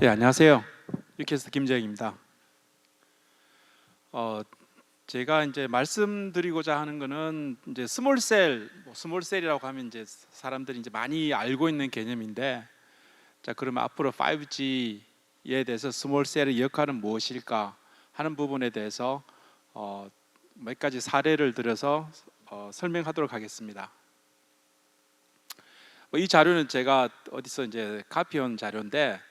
네, 안녕하세요. 유캐스트 김재혁입니다. 제가 이제 말씀드리고자 하는 거는 이제 스몰셀, 스몰셀이라고 하면 이제 사람들이 이제 많이 알고 있는 개념인데, 자 그러면 앞으로 5G에 대해서 스몰셀의 역할은 무엇일까 하는 부분에 대해서 몇 가지 사례를 들어서 설명하도록 하겠습니다. 이 자료는 제가 어디서 이제 카피한 자료인데.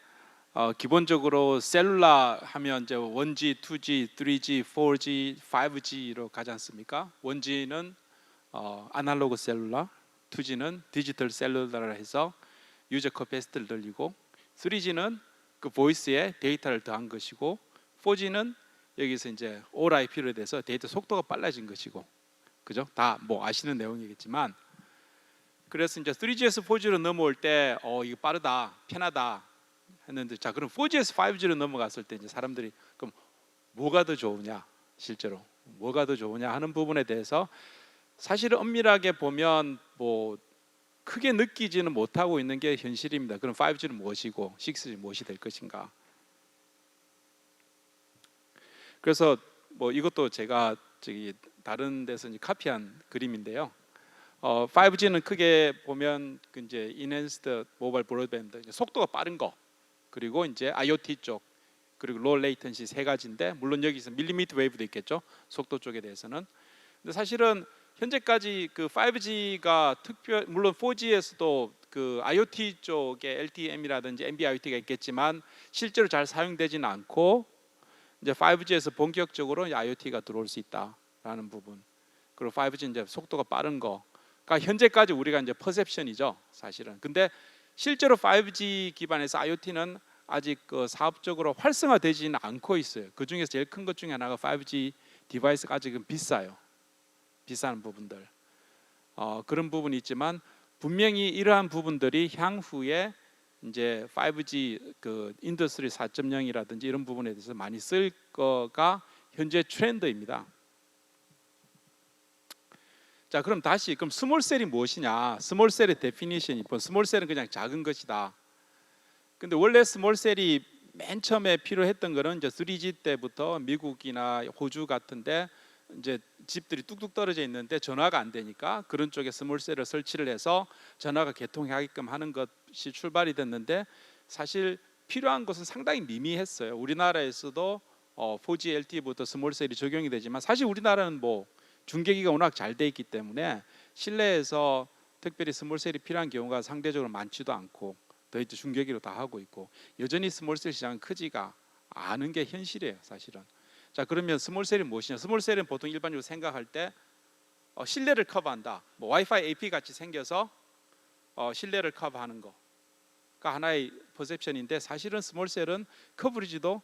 기본적으로 셀룰라 하면 이제 1G, 2G, 3G, 4G, 5G로 가지 않습니까? 1G는 아날로그 셀룰라, 2G는 디지털 셀룰라라 해서 유저 커패시티를 늘리고, 3G는 그 보이스에 데이터를 더한 것이고, 4G는 여기서 이제 올 IP로 돼서 데이터 속도가 빨라진 것이고, 그죠? 다 뭐 아시는 내용이겠지만, 그래서 이제 3G에서 4G로 넘어올 때 이거 빠르다, 편하다 했는데, 자 그럼 4G에서 5G로 넘어갔을 때 이제 사람들이 그럼 뭐가 더 좋으냐, 실제로 뭐가 더 좋으냐 하는 부분에 대해서 사실은 엄밀하게 보면 뭐 크게 느끼지는 못하고 있는 게 현실입니다. 그럼 5G는 무엇이고 6G는 무엇이 될 것인가. 그래서 뭐 이것도 제가 저기 다른 데서 이제 카피한 그림인데요. 5G는 크게 보면 그 이제 Enhanced Mobile Broadband, 속도가 빠른 거, 그리고 이제 IoT 쪽, 그리고 low latency 세 가지인데, 물론 여기서 밀리미터 웨이브도 있겠죠, 속도 쪽에 대해서는. 근데 사실은 현재까지 그 5G가 물론 4G에서도 그 IoT 쪽에 LTM이라든지 NB-IoT가 있겠지만 실제로 잘 사용되지는 않고, 이제 5G에서 본격적으로 IoT가 들어올 수 있다라는 부분, 그리고 5G 이제 속도가 빠른 거가 현재까지 우리가 이제 퍼셉션이죠, 사실은. 근데 실제로 5G 기반에서 IoT는 아직 그 사업적으로 활성화되지는 않고 있어요. 그 중에서 제일 큰 것 중에 하나가 5G 디바이스가 아직은 비싸요. 비싼 부분들, 그런 부분이 있지만 분명히 이러한 부분들이 향후에 이제 5G 그 인더스트리 4.0이라든지 이런 부분에 대해서 많이 쓸 거가 현재 트렌드입니다. 자 그럼 다시, 그럼 스몰셀이 무엇이냐? 스몰셀의 데피니션이, 스몰셀은 그냥 작은 것이다. 근데 원래 스몰셀이 맨 처음에 필요했던 거는 이제 3G 때부터 미국이나 호주 같은데 이제 집들이 뚝뚝 떨어져 있는데 전화가 안 되니까 그런 쪽에 스몰셀을 설치를 해서 전화가 개통하게끔 하는 것이 출발이 됐는데, 사실 필요한 것은 상당히 미미했어요. 우리나라에서도 4G LTE부터 스몰셀이 적용이 되지만, 사실 우리나라는 뭐 중계기가 워낙 잘 돼 있기 때문에 실내에서 특별히 스몰셀이 필요한 경우가 상대적으로 많지도 않고, 더 중계기로 다 하고 있고, 여전히 스몰셀 시장은 크지가 않은 게 현실이에요, 사실은. 자 그러면 스몰셀이 무엇이냐? 스몰셀은 보통 일반적으로 생각할 때 실내를 커버한다, 뭐 와이파이 AP 같이 생겨서 실내를 커버하는 거가 하나의 퍼셉션인데, 사실은 스몰셀은 커버리지도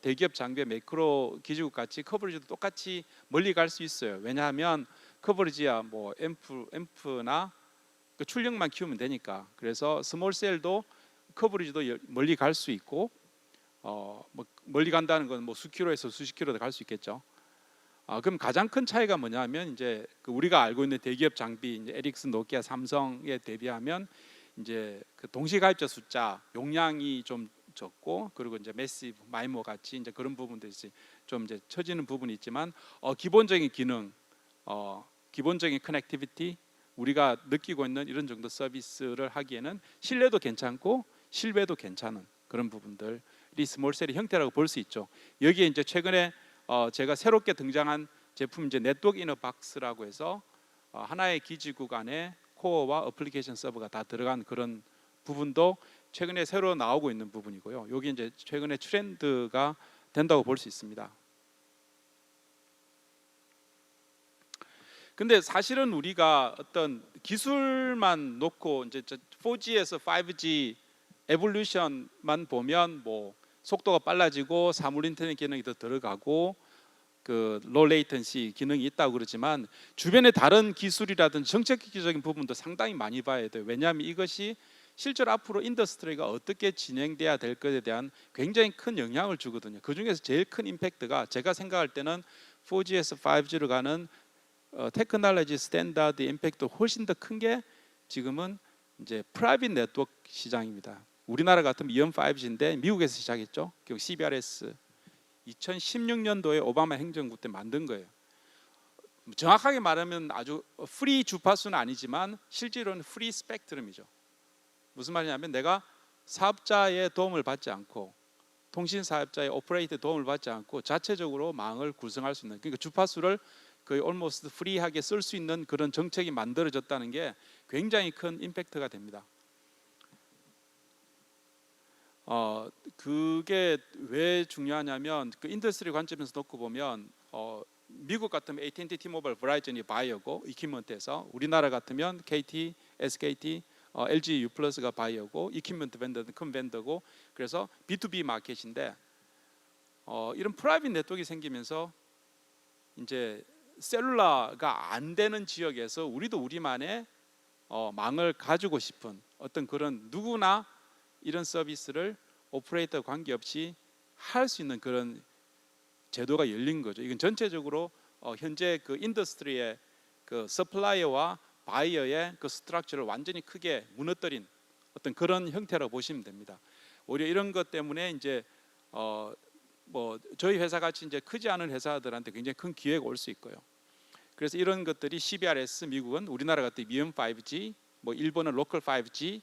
대기업 장비의 매크로 기지국 같이 커버리지도 똑같이 멀리 갈 수 있어요. 왜냐하면 커버리지야 뭐 앰프나 그 출력만 키우면 되니까. 그래서 스몰셀도 커버리지도 멀리 갈 수 있고, 뭐 멀리 간다는 건 뭐 수킬로에서 수십 킬로도 갈 수 있겠죠. 그럼 가장 큰 차이가 뭐냐면, 이제 그 우리가 알고 있는 대기업 장비, 이제 에릭슨, 노키아, 삼성에 대비하면 이제 그 동시 가입자 숫자, 용량이 좀 적고, 그리고 이제 매시브, 마이모 같이 이제 그런 부분들이 좀 이제 처지는 부분이 있지만, 기본적인 기능, 기본적인 커넥티비티, 우리가 느끼고 있는 이런 정도 서비스를 하기에는 실내도 괜찮고 실외도 괜찮은 그런 부분들이 스몰셀의 형태라고 볼 수 있죠. 여기에 이제 최근에 제가 새롭게 등장한 제품, 이제 네트워크 이너 박스라고 해서 하나의 기지국 안에 코어와 어플리케이션 서버가 다 들어간 그런 부분도 최근에 새로 나오고 있는 부분이고요. 여기 이제 최근에 트렌드가 된다고 볼 수 있습니다. 근데 사실은 우리가 어떤 기술만 놓고 이제 4G에서 5G 에볼루션만 보면, 뭐 속도가 빨라지고 사물 인터넷 기능이 더 들어가고 그 로우 레이턴시 기능이 있다고 그러지만, 주변의 다른 기술이라든지 정책적인 부분도 상당히 많이 봐야 돼요. 왜냐하면 이것이 실제로 앞으로 인더스트리가 어떻게 진행돼야 될 것에 대한 굉장히 큰 영향을 주거든요. 그 중에서 제일 큰 임팩트가 제가 생각할 때는 4G에서 5G로 가는 테크놀로지 스탠다드 임팩트 훨씬 더 큰 게 지금은 이제 프라이빗 네트워크 시장입니다. 우리나라 같으면 이언 5G인데 미국에서 시작했죠. 결국 CBRS 2016년도에 오바마 행정부 때 만든 거예요. 정확하게 말하면 아주 프리 주파수는 아니지만 실제로는 프리 스펙트럼이죠. 무슨 말이냐면 내가 사업자의 도움을 받지 않고 통신 사업자의 오퍼레이터 도움을 받지 않고 자체적으로 망을 구성할 수 있는, 그러니까 주파수를 거의 almost 프리하게 쓸 수 있는 그런 정책이 만들어졌다는 게 굉장히 큰 임팩트가 됩니다. 그게 왜 중요하냐면 그 인더스트리 관점에서 놓고 보면 미국 같으면 AT&T, T-Mobile, Verizon이 바이어고 이퀴먼트에서, 우리나라 같으면 KT, SKT, LG U+가 바이어고 이퀴먼트 벤더는 큰 벤더고, 그래서 B2B 마켓인데 이런 프라이빗 네트워크가 생기면서 이제 셀룰라가 안 되는 지역에서 우리도 우리만의 망을 가지고 싶은 어떤 그런, 누구나 이런 서비스를 오퍼레이터 관계없이 할 수 있는 그런 제도가 열린 거죠. 이건 전체적으로 현재 그 인더스트리의 그 서플라이어와 바이어의 그 스트럭처를 완전히 크게 무너뜨린 어떤 그런 형태라고 보시면 됩니다. 오히려 이런 것 때문에 이제 뭐 저희 회사 같이 이제 크지 않은 회사들한테 굉장히 큰 기회가 올 수 있고요. 그래서 이런 것들이 CBRS 미국은, 우리나라 같은 미음 5G, 뭐 일본은 로컬 5G,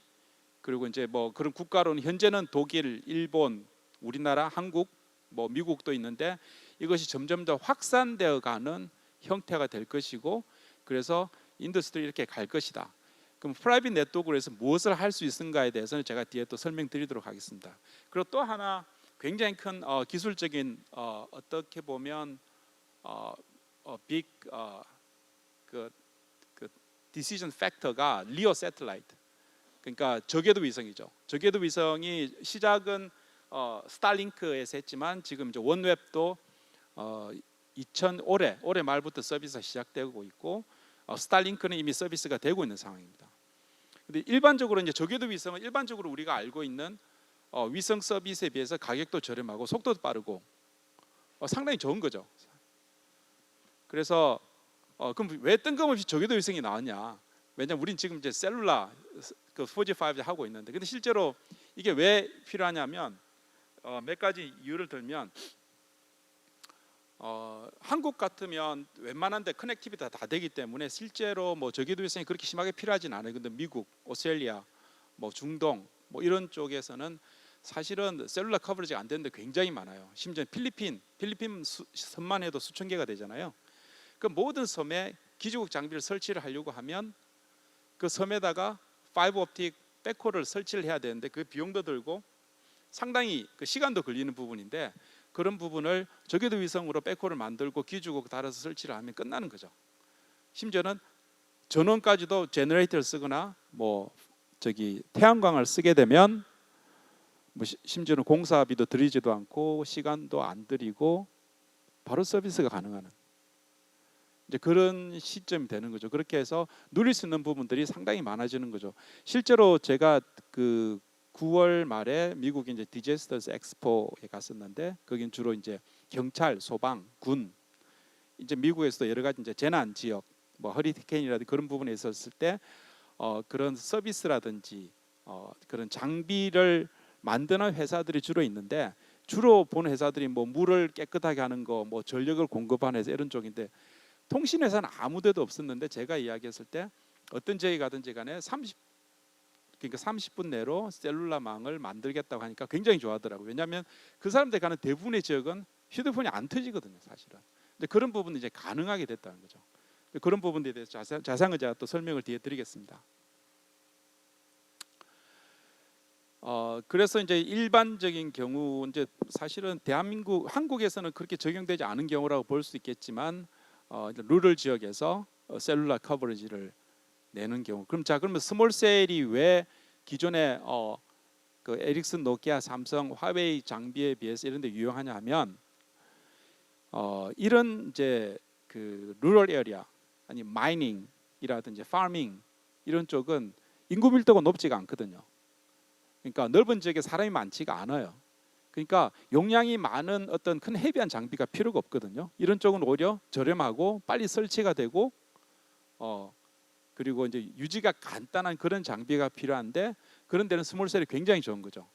그리고 이제 뭐 그런 국가로는 현재는 독일, 일본, 우리나라, 한국, 뭐 미국도 있는데 이것이 점점 더 확산되어 가는 형태가 될 것이고, 그래서 인더스트리 이렇게 갈 것이다. 그럼 프라이빗 네트워크로 해서 무엇을 할 수 있는가에 대해서는 제가 뒤에 또 설명드리도록 하겠습니다. 그리고 또 하나 굉장히 큰 기술적인 어떻게 보면 빅 그 디시전 팩터가 리오 세틀라이트, 그러니까 저궤도 위성이죠. 저궤도 위성이 시작은 스타링크에서 했지만 지금 이제 원웹도 올해 말부터 서비스가 시작되고 있고, 스타링크는 이미 서비스가 되고 있는 상황입니다. 근데 일반적으로 이제 저궤도 위성은 일반적으로 우리가 알고 있는 위성 서비스에 비해서 가격도 저렴하고 속도도 빠르고 상당히 좋은 거죠. 그래서 그럼 왜 뜬금없이 저궤도 위성이 나왔냐? 왜냐면 우린 지금 이제 셀룰라 그 4G, 5G 하고 있는데, 근데 실제로 이게 왜 필요하냐면 몇 가지 이유를 들면 한국 같으면 웬만한데 커넥티비티가 다 되기 때문에 실제로 뭐 저궤도 위성이 그렇게 심하게 필요하진 않아요. 근데 미국, 오스트레일리아, 뭐 중동, 뭐 이런 쪽에서는 사실은 셀룰라 커버리지가 안 되는데 굉장히 많아요. 심지어 필리핀 섬만 해도 수천 개가 되잖아요. 그 모든 섬에 기지국 장비를 설치를 하려고 하면 그 섬에다가 파이버 옵틱 백호를 설치를 해야 되는데 그 비용도 들고 상당히 그 시간도 걸리는 부분인데, 그런 부분을 저궤도 위성으로 백호를 만들고 기지국 달아서 설치를 하면 끝나는 거죠. 심지어는 전원까지도 제너레이터를 쓰거나 뭐 저기 태양광을 쓰게 되면 뭐 심지어는 공사비도 들이지도 않고 시간도 안 들이고 바로 서비스가 가능한 이제 그런 시점이 되는 거죠. 그렇게 해서 누릴 수 있는 부분들이 상당히 많아지는 거죠. 실제로 제가 그 9월 말에 미국 이제 디제스터스 엑스포에 갔었는데, 거긴 주로 이제 경찰, 소방, 군, 이제 미국에서도 여러 가지 이제 재난 지역, 뭐 허리케인이라든지 그런 부분에 있었을 때 그런 서비스라든지 그런 장비를 만드는 회사들이 주로 있는데, 주로 보는 회사들이 뭐 물을 깨끗하게 하는 거, 뭐 전력을 공급하는 회사 이런 쪽인데, 통신회사는 아무데도 없었는데 제가 이야기했을 때 어떤 지역에 가든지 간에 30분 내로 셀룰라망을 만들겠다고 하니까 굉장히 좋아하더라고요. 왜냐하면 그 사람들 가는 대부분의 지역은 휴대폰이 안 터지거든요, 사실은. 근데 그런 부분은 이제 가능하게 됐다는 거죠. 그런 부분에 대해서 자세한 제가 또 설명을 뒤에 드리겠습니다. 그래서 이제 일반적인 경우 이제 사실은 한국에서는 그렇게 적용되지 않은 경우라고 볼 수 있겠지만 루럴 지역에서 셀룰라 커버리지를 내는 경우, 그러면 스몰셀이 왜 기존의 그 에릭슨, 노키아, 삼성, 화웨이 장비에 비해서 이런 데 유용하냐 하면 이런 이제 그 루럴 에리아, 아니 마이닝이라든지 파밍 이런 쪽은 인구 밀도가 높지가 않거든요. 그러니까 넓은 지역에 사람이 많지가 않아요. 그러니까 용량이 많은 어떤 큰 헤비한 장비가 필요가 없거든요. 이런 쪽은 오히려 저렴하고 빨리 설치가 되고 그리고 이제 유지가 간단한 그런 장비가 필요한데, 그런 데는 스몰셀이 굉장히 좋은 거죠.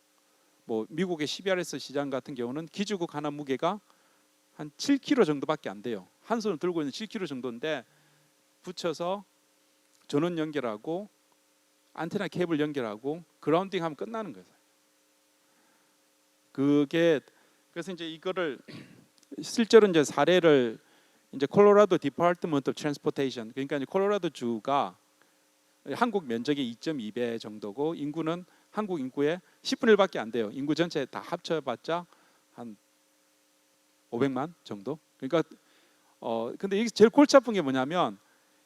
뭐 미국의 CBRS 시장 같은 경우는 기지국 하나 무게가 한 7kg 정도밖에 안 돼요. 한 손을 들고 있는 7kg 정도인데 붙여서 전원 연결하고 안테나 케이블 연결하고 그라운딩하면 끝나는 거예요. 그게 그래서 이제 이거를 실제로 이제 사례를 이제 콜로라도 디파트먼트 오브 트랜스포테이션, 그러니까 이제 콜로라도 주가 한국 면적의 2.2배 정도고 인구는 한국 인구의 10분의 1밖에 안 돼요. 인구 전체 다 합쳐봤자 한 500만 정도. 그러니까 근데 이게 제일 골치 아픈 게 뭐냐면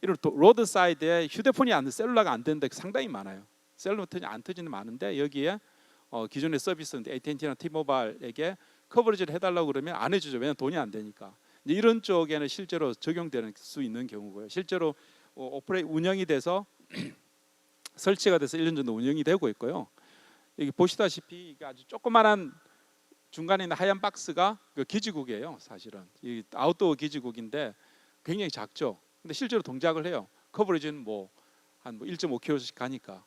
이런 로드 사이드에 휴대폰이 안 셀룰라가 안 되는데 상당히 많아요. 셀룰라 안 터지는 많은데 여기에 기존의 서비스 AT&T나 T-Mobile에게 커버리지를 해달라고 그러면 안 해주죠. 왜냐하면 돈이 안 되니까. 이런 쪽에는 실제로 적용되는 수 있는 경우고요. 실제로 운영이 돼서 설치가 돼서 1년 정도 운영이 되고 있고요. 여기 보시다시피 이게 아주 조그만한 중간에 있는 하얀 박스가 그 기지국이에요. 사실은 이 아웃도어 기지국인데 굉장히 작죠. 근데 실제로 동작을 해요. 커버리지는 뭐 한 1.5km씩 가니까.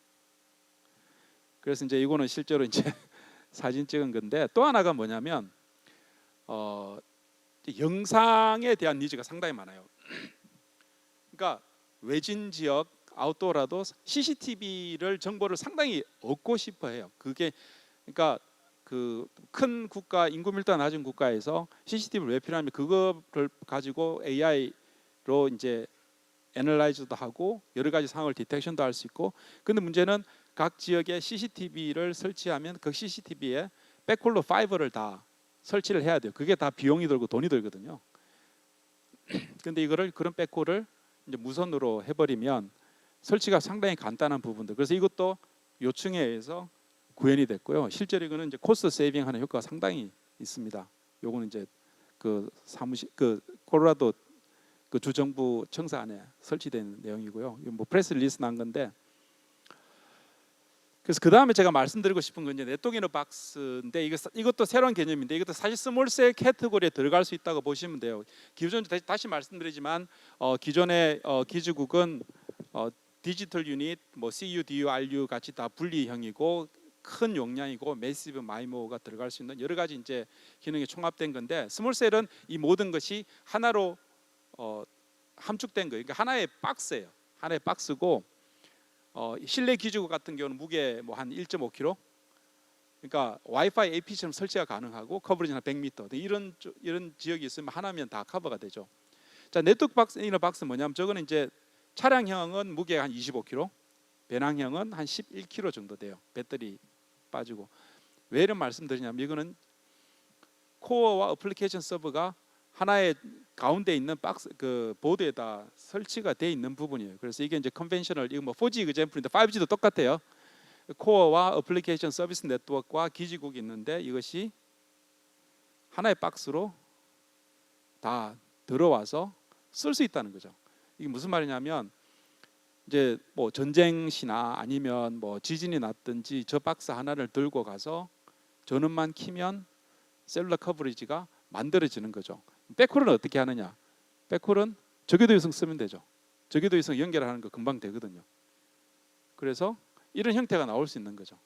그래서 이제 이거는 실제로 이제 사진 찍은 건데 또 하나가 뭐냐면 영상에 대한 니즈가 상당히 많아요. 그러니까 외진 지역 아웃도어라도 CCTV를 정보를 상당히 얻고 싶어해요. 그게 그러니까 그 큰 국가 인구 밀도가 낮은 국가에서 CCTV를 왜 필요하냐면 그거를 가지고 AI로 이제 애널라이즈도 하고 여러 가지 상황을 디텍션도 할 수 있고. 근데 문제는 각 지역에 CCTV를 설치하면 그 CCTV에 백홀로 파이버를 다 설치를 해야 돼요. 그게 다 비용이 들고 돈이 들거든요. 근데 이거를 그런 백홀을 이제 무선으로 해버리면 설치가 상당히 간단한 부분들. 그래서 이것도 요청에 의해서 구현이 됐고요. 실제로 이거는 이제 코스트 세이빙하는 효과가 상당히 있습니다. 요거는 이제 그 사무실 그 콜로라도 그 주정부 청사 안에 설치된 내용이고요. 이거 뭐 프레스 릴리스 난 건데. 그래서 그 다음에 제가 말씀드리고 싶은 건 이제 네트워크 박스인데 이것도 새로운 개념인데 이것도 사실 스몰셀 캐테고리에 들어갈 수 있다고 보시면 돼요. 기존 다시 말씀드리지만 기존의 기지국은 디지털 유닛, 뭐 CU, DU, RU 같이 다 분리형이고 큰 용량이고 매시브 마이모가 들어갈 수 있는 여러 가지 이제 기능이 총합된 건데 스몰셀은 이 모든 것이 하나로 함축된 거예요. 그러니까 하나의 박스예요. 하나의 박스고 실내 기지국 같은 경우는 무게 뭐 한 1.5kg. 그러니까 와이파이 AP처럼 설치가 가능하고 커버리지는 100m. 이런 지역이 있으면 하나면 다 커버가 되죠. 자, 네트워크 박스 이너 박스 뭐냐면 저거는 이제 차량형은 무게가 한 25kg, 배낭형은 한 11kg 정도 돼요. 배터리 빠지고. 왜 이런 말씀드리냐면 이거는 코어와 어플리케이션 서버가 하나의 가운데 있는 박스 그 보드에다 설치가 돼 있는 부분이에요. 그래서 이게 이제 컨벤셔널 이거 뭐 4G example인데 5G도 똑같아요. 코어와 어플리케이션 서비스 네트워크와 기지국이 있는데 이것이 하나의 박스로 다 들어와서 쓸 수 있다는 거죠. 이게 무슨 말이냐면 이제 뭐 전쟁 시나 아니면 뭐 지진이 났든지 저 박스 하나를 들고 가서 전원만 키면 셀룰러 커버리지가 만들어지는 거죠. 백홀은 어떻게 하느냐? 백홀은 저궤도 위성 쓰면 되죠. 저궤도 위성 연결하는 거 금방 되거든요. 그래서 이런 형태가 나올 수 있는 거죠.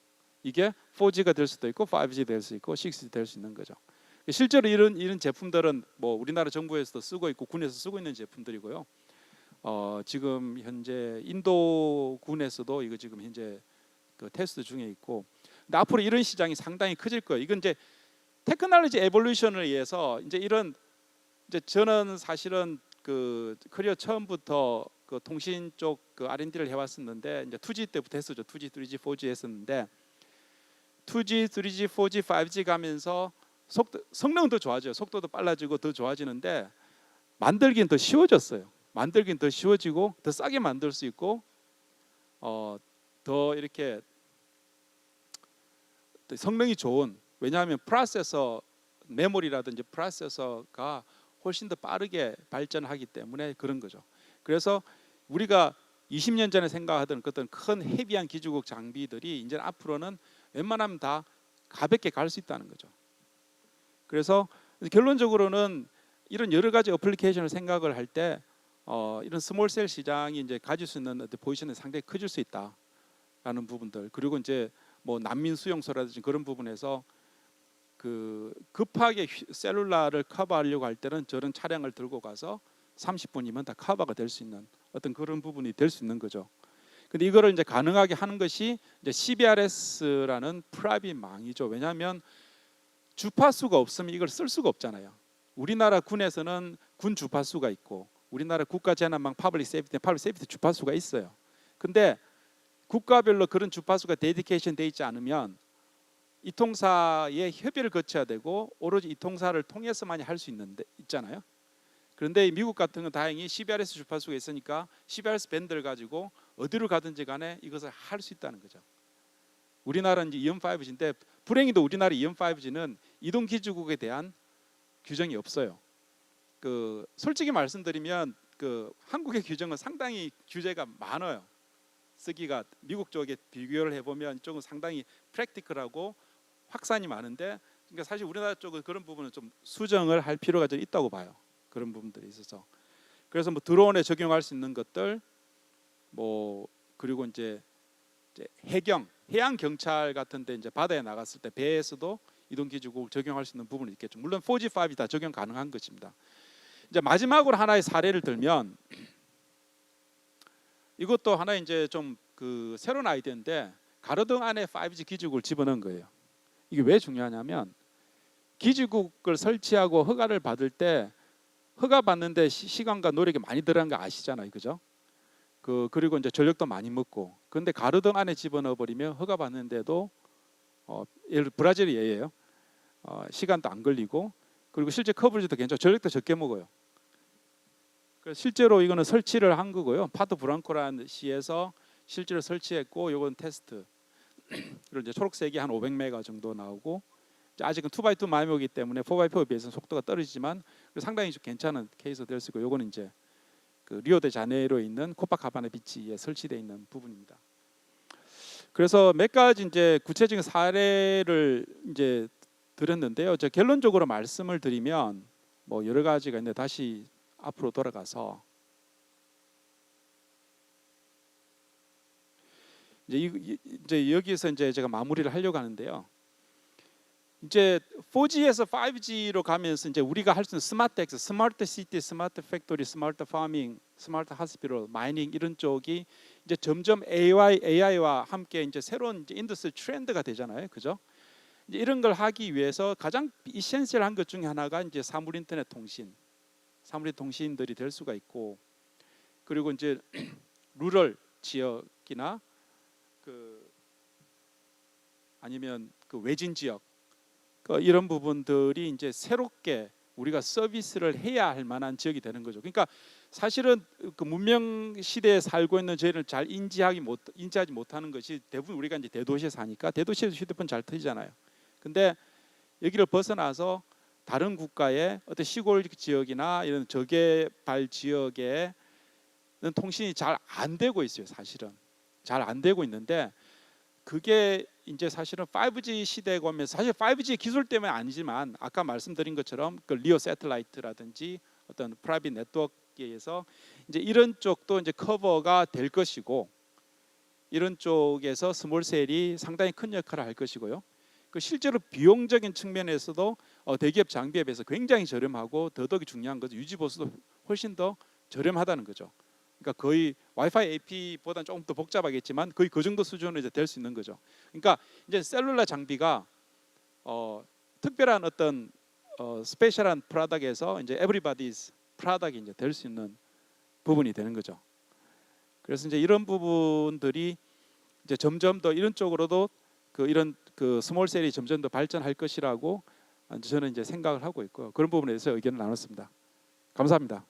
이게 4G가 될 수도 있고 5G 될 수 있고 6G 될 수 있는 거죠. 실제로 이런 제품들은 뭐 우리나라 정부에서도 쓰고 있고 군에서 쓰고 있는 제품들이고요. 지금 현재 인도군에서도 이거 지금 현재 그 테스트 중에 있고. 근데 앞으로 이런 시장이 상당히 커질 거예요. 이건 이제 테크놀로지 에볼루션을 위해서 이제 이런 이제 저는 사실은 그 커리어 처음부터 그 통신 쪽 그 R&D를 해왔었는데 이제 2G 때부터 했었죠. 2G, 3G, 4G 했었는데 2G, 3G, 4G, 5G 가면서 성능은 더 좋아져요. 속도도 빨라지고 더 좋아지는데 만들기는 더 쉬워졌어요. 만들기는 더 쉬워지고 더 싸게 만들 수 있고 더 이렇게 성능이 좋은, 왜냐하면 프로세서 메모리라든지 프로세서가 훨씬 더 빠르게 발전하기 때문에 그런 거죠. 그래서 우리가 20년 전에 생각하던 어떤 큰 헤비한 기지국 장비들이 이제 앞으로는 웬만하면 다 가볍게 갈 수 있다는 거죠. 그래서 결론적으로는 이런 여러 가지 어플리케이션을 생각을 할 때 이런 스몰셀 시장이 이제 가질 수 있는 포지션이 상당히 커질 수 있다. 부분들, 그리고 이제 뭐 난민 수용소라든지 그런 부분에서 그 급하게 셀룰라를 커버하려고 할 때는 저런 차량을 들고 가서 30분이면 다 커버가 될 수 있는 어떤 그런 부분이 될 수 있는 거죠. 근데 이거를 이제 가능하게 하는 것이 이제 CBRS라는 프라이빗 망이죠. 왜냐하면 주파수가 없으면 이걸 쓸 수가 없잖아요. 우리나라 군에서는 군 주파수가 있고 우리나라 국가재난망 퍼블릭 세이프티 주파수가 있어요. 근데 국가별로 그런 주파수가 데디케이션 돼 있지 않으면 이 통사의 협의를 거쳐야 되고 오로지 이 통사를 통해서만이 할 수 있잖아요. 그런데 미국 같은 건 다행히 CBRS 주파수가 있으니까 CBRS 밴드를 가지고 어디로 가든지 간에 이것을 할 수 있다는 거죠. 우리나라는 이제 EM5G인데 불행히도 우리나라 EM5G는 이동 기지국에 대한 규정이 없어요. 그 솔직히 말씀드리면 그 한국의 규정은 상당히 규제가 많아요. 쓰기가 미국 쪽에 비교를 해보면 이쪽은 상당히 프랙티컬하고 확산이 많은데, 그러니까 사실 우리나라 쪽은 그런 부분은 좀 수정을 할 필요가 좀 있다고 봐요. 그런 부분들이 있어서. 그래서 뭐 드론에 적용할 수 있는 것들, 뭐 그리고 이제 해양 경찰 같은데 이제 바다에 나갔을 때 배에서도 이동기지국을 적용할 수 있는 부분이 있겠죠. 물론 4G, 5G 다 적용 가능한 것입니다. 이제 마지막으로 하나의 사례를 들면 이것도 하나 이제 좀 그 새로운 아이디어인데 가로등 안에 5G 기지국을 집어넣은 거예요. 이게 왜 중요하냐면 기지국을 설치하고 허가를 받을 때 허가 받는데 시간과 노력이 많이 들어간 거 아시잖아요, 그죠? 그리고 이제 전력도 많이 먹고. 그런데 가로등 안에 집어넣어 버리면 허가 받는데도 예를 브라질이 예예요. 시간도 안 걸리고 그리고 실제 커버리지도 괜찮고 전력도 적게 먹어요. 그래서 실제로 이거는 설치를 한 거고요. 파토 브랑코라는 시에서 실제로 설치했고, 이건 테스트. 그리고 이제 초록색이 한 500메가 정도 나오고, 아직은 2x2 마이모이기 때문에 4x4에 비해서는 속도가 떨어지지만 상당히 좀 괜찮은 케이스가 될 수 있고, 이거는 이제 그 리오데자네이로에 있는 코파카바나 비치에 설치되어 있는 부분입니다. 그래서 몇 가지 이제 구체적인 사례를 이제 드렸는데요. 저 결론적으로 말씀을 드리면 뭐 여러 가지가 있는데 다시 앞으로 돌아가서 이제 여기서 이제 제가 마무리를 하려고 하는데요. 이제 4G에서 5G로 가면서 이제 우리가 할 수 있는 스마트 엑스, 스마트 시티, 스마트 팩토리, 스마트 파밍, 스마트 하스피럴, 마이닝 이런 쪽이 이제 점점 AI와 함께 이제 새로운 이제 인더스트리 트렌드가 되잖아요, 그죠? 이제 이런 걸 하기 위해서 가장 이센셜한 것 중에 하나가 이제 사물 인터넷 통신, 사물 통신들이 될 수가 있고, 그리고 이제 루럴 지역이나 아니면 그 외진 지역 이런 부분들이 이제 새롭게 우리가 서비스를 해야 할 만한 지역이 되는 거죠. 그러니까 사실은 그 문명 시대에 살고 있는 저희를 잘 인지하지 못하는 것이 대부분 우리가 이제 대도시에 사니까 대도시에서 휴대폰 잘 터지잖아요. 근데 여기를 벗어나서 다른 국가의 어떤 시골 지역이나 이런 저개발 지역에는 통신이 잘 안 되고 있어요. 사실은 잘 안 되고 있는데, 그게 이제 사실은 5G 시대가 오면서, 사실 5G 기술 때문에 아니지만 아까 말씀드린 것처럼 그 리오 새틀라이트라든지 어떤 프라이빗 네트워크에 의해서 이제 이런 쪽도 이제 커버가 될 것이고, 이런 쪽에서 스몰셀이 상당히 큰 역할을 할 것이고요. 그 실제로 비용적인 측면에서도 대기업 장비에 비해서 굉장히 저렴하고, 더더욱 중요한 것은 유지 보수도 훨씬 더 저렴하다는 거죠. 그러니까 거의 와이파이 AP보다는 조금 더 복잡하겠지만 거의 그 정도 수준으로 이제 될 수 있는 거죠. 그러니까 이제 셀룰라 장비가 특별한 어떤 스페셜한 프로덕트에서 이제 에브리바디's 프로덕트이 이제 될 수 있는 부분이 되는 거죠. 그래서 이제 이런 부분들이 이제 점점 더 이런 쪽으로도 이런 스몰셀이 점점 더 발전할 것이라고 저는 이제 생각을 하고 있고, 그런 부분에 대해서 의견을 나눴습니다. 감사합니다.